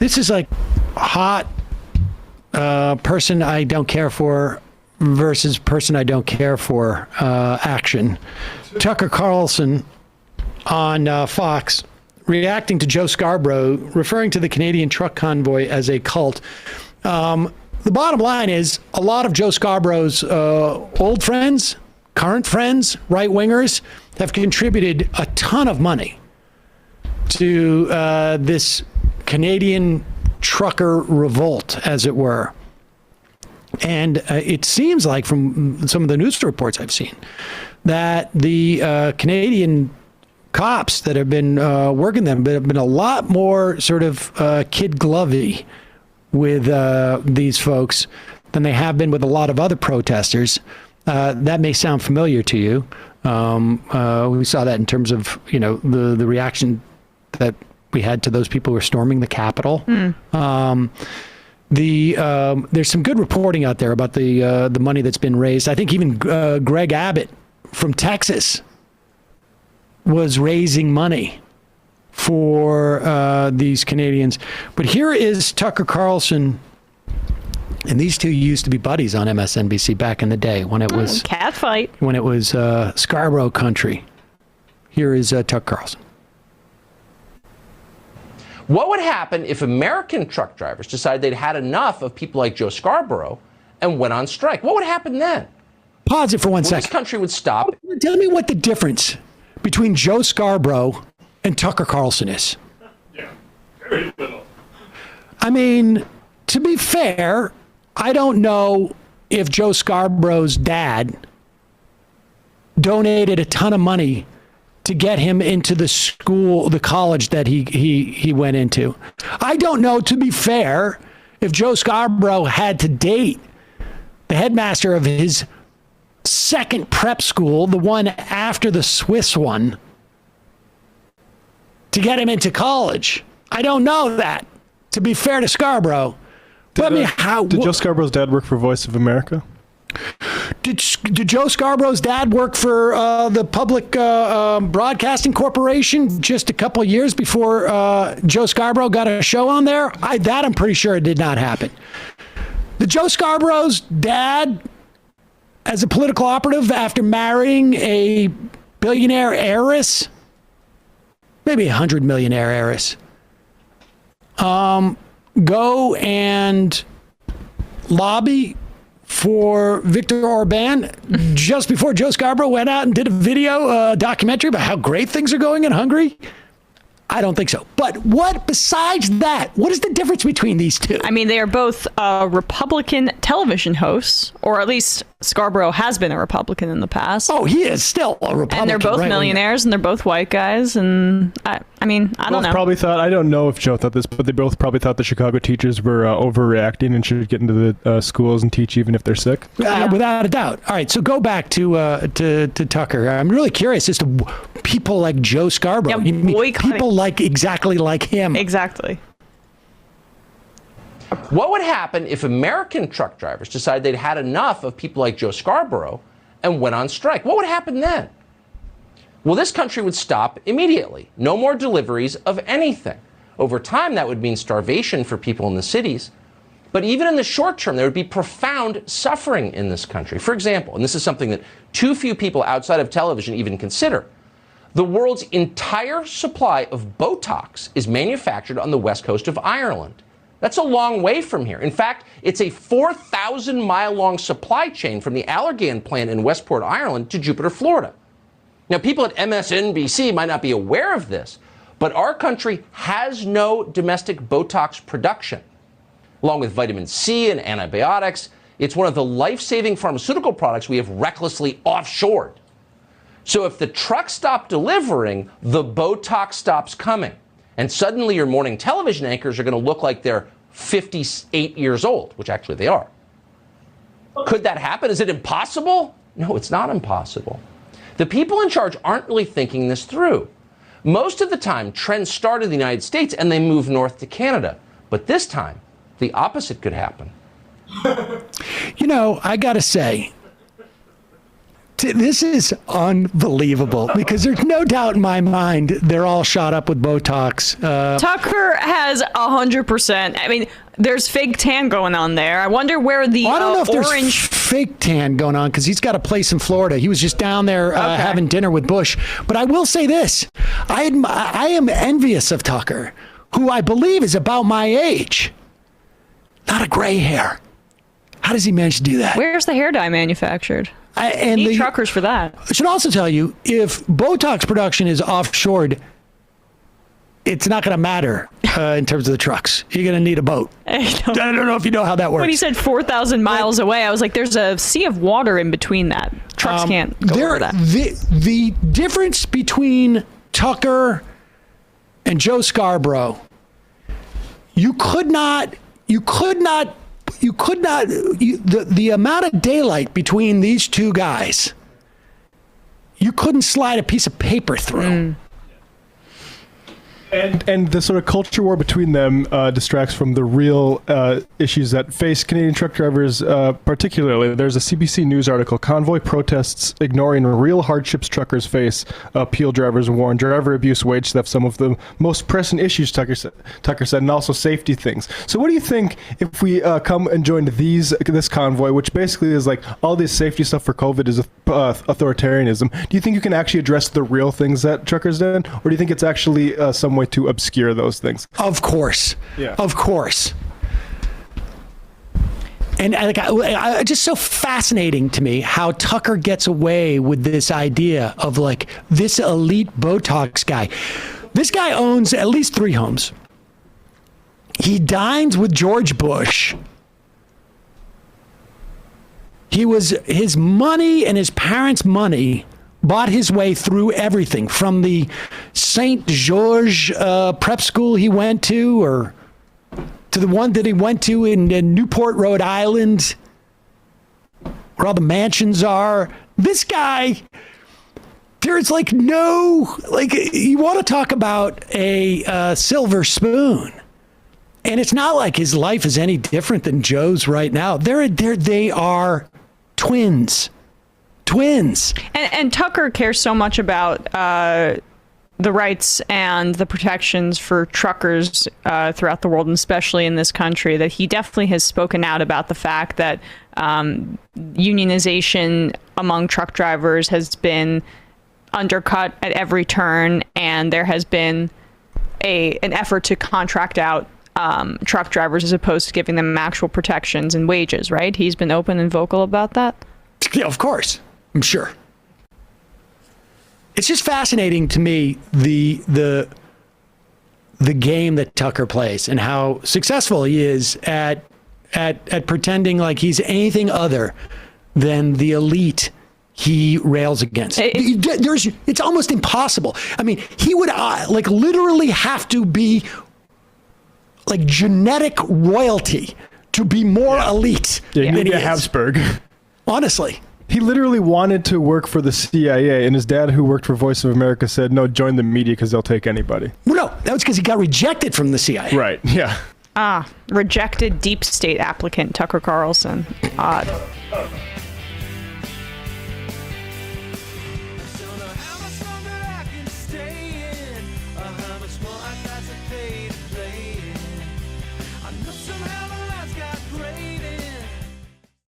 This is like hot person I don't care for versus person I don't care for action. Tucker Carlson on Fox reacting to Joe Scarborough, referring to the Canadian truck convoy as a cult. The bottom line is a lot of Joe Scarborough's old friends, current friends, right-wingers have contributed a ton of money to this Canadian trucker revolt, as it were. And it seems like from some of the news reports I've seen that the Canadian cops that have been working them have been a lot more sort of kid glovey with these folks than they have been with a lot of other protesters. That may sound familiar to you. We saw that in terms of, the reaction that we had to those people who were storming the Capitol. There's some good reporting out there about the money that's been raised. I think even Greg Abbott from Texas was raising money for these Canadians. But here is Tucker Carlson, and these two used to be buddies on MSNBC back in the day when it was cat fight, when it was Scarborough country. Here is Tucker Carlson. What would happen if American truck drivers decided they'd had enough of people like Joe Scarborough and went on strike? What would happen then? Pause it for one second. This country would stop. Tell me what the difference between Joe Scarborough and Tucker Carlson is. Yeah, very little. I mean, to be fair, I don't know if Joe Scarborough's dad donated a ton of money to get him into the college that he went into. I don't know, to be fair, if Joe Scarborough had to date the headmaster of his second prep school, the one after the Swiss one, to get him into college. I don't know that, to be fair to Scarborough. Did Joe Scarborough's dad work for Voice of America? Did Joe Scarborough's dad work for the Public Broadcasting Corporation just a couple of years before Joe Scarborough got a show on there? I'm pretty sure it did not happen. Did Joe Scarborough's dad, as a political operative, after marrying a billionaire heiress, maybe a $100 million heiress, go and lobby for Viktor Orban just before Joe Scarborough went out and did a documentary about how great things are going in Hungary? I don't think so. But what besides that? What is the difference between these two? I mean, they are both Republican television hosts, or at least Scarborough has been a Republican in the past. Oh, he is still a Republican. And they're both millionaires, and they're both white guys. And I don't know. Probably thought, I don't know if Joe thought this, but they both probably thought the Chicago teachers were overreacting and should get into the schools and teach even if they're sick. Without a doubt. All right, so go back to Tucker. I'm really curious as to people like Joe Scarborough. People like exactly like him. Exactly. What would happen if American truck drivers decided they'd had enough of people like Joe Scarborough and went on strike? What would happen then? Well, this country would stop immediately. No more deliveries of anything. Over time, that would mean starvation for people in the cities. But even in the short term, there would be profound suffering in this country. For example, and this is something that too few people outside of television even consider, the world's entire supply of botox is manufactured on the west coast of Ireland. That's a long way from here. In fact, it's a 4,000-mile-long supply chain from the Allergan plant in Westport, Ireland, to Jupiter, Florida. Now, people at MSNBC might not be aware of this, but our country has no domestic botox production. Along with vitamin C and antibiotics, it's one of the life-saving pharmaceutical products we have recklessly offshored. So if the trucks stop delivering, the botox stops coming. And suddenly your morning television anchors are going to look like they're 58 years old, which actually they are. Could that happen? Is it impossible? No, it's not impossible. The people in charge aren't really thinking this through. Most of the time, trends start in the United States and they move north to Canada. But this time, the opposite could happen. I got to say, This is unbelievable because there's no doubt in my mind they're all shot up with Botox. Tucker has 100%. I mean, there's fake tan going on there. I wonder where the I don't know if there's orange. fake tan going on because he's got a place in Florida. He was just down there having dinner with Bush. But I will say this: I am envious of Tucker, who I believe is about my age. Not a gray hair. How does he manage to do that? Where's the hair dye manufactured? And Need truckers for that. I should also tell you, if Botox production is offshored, it's not going to matter in terms of the trucks. You're going to need a boat. I don't know if you know how that works. When he said 4,000 miles away, I was like, there's a sea of water in between that. Trucks can't go over that. The difference between Tucker and Joe Scarborough, the amount of daylight between these two guys, you couldn't slide a piece of paper through. And the sort of culture war between them distracts from the real issues that face Canadian truck drivers particularly. There's a CBC News article, Convoy Protests Ignoring Real Hardships Truckers Face. Appeal drivers warn driver abuse, wage theft, some of the most pressing issues, Tucker said, and also safety things. So what do you think if we come and join this convoy, which basically is like all this safety stuff for COVID is authoritarianism? Do you think you can actually address the real things that truckers did? Or do you think it's actually some way to obscure those things? Of course. Yeah. Of course. And just so fascinating to me how Tucker gets away with this idea of like this elite Botox guy. This guy owns at least 3 homes. He dines with George Bush. His money and his parents' money bought his way through everything from the St. George prep school he went to, or to the one that he went to in Newport, Rhode Island, where all the mansions are. This guy, there's you want to talk about a silver spoon. And it's not like his life is any different than Joe's right now. They are twins. And Tucker cares so much about the rights and the protections for truckers throughout the world, and especially in this country, that he definitely has spoken out about the fact that unionization among truck drivers has been undercut at every turn, and there has been an effort to contract out truck drivers as opposed to giving them actual protections and wages, right? He's been open and vocal about that? Yeah, of course. I'm sure. It's just fascinating to me the game that Tucker plays and how successful he is at pretending like he's anything other than the elite he rails against. It's almost impossible. I mean, he would literally have to be like genetic royalty to be more elite than he is. Habsburg. Honestly. He literally wanted to work for the CIA, and his dad, who worked for Voice of America, said, no, join the media because they'll take anybody. Well, no, that was because he got rejected from the CIA. Right, yeah. Rejected deep state applicant Tucker Carlson. Odd.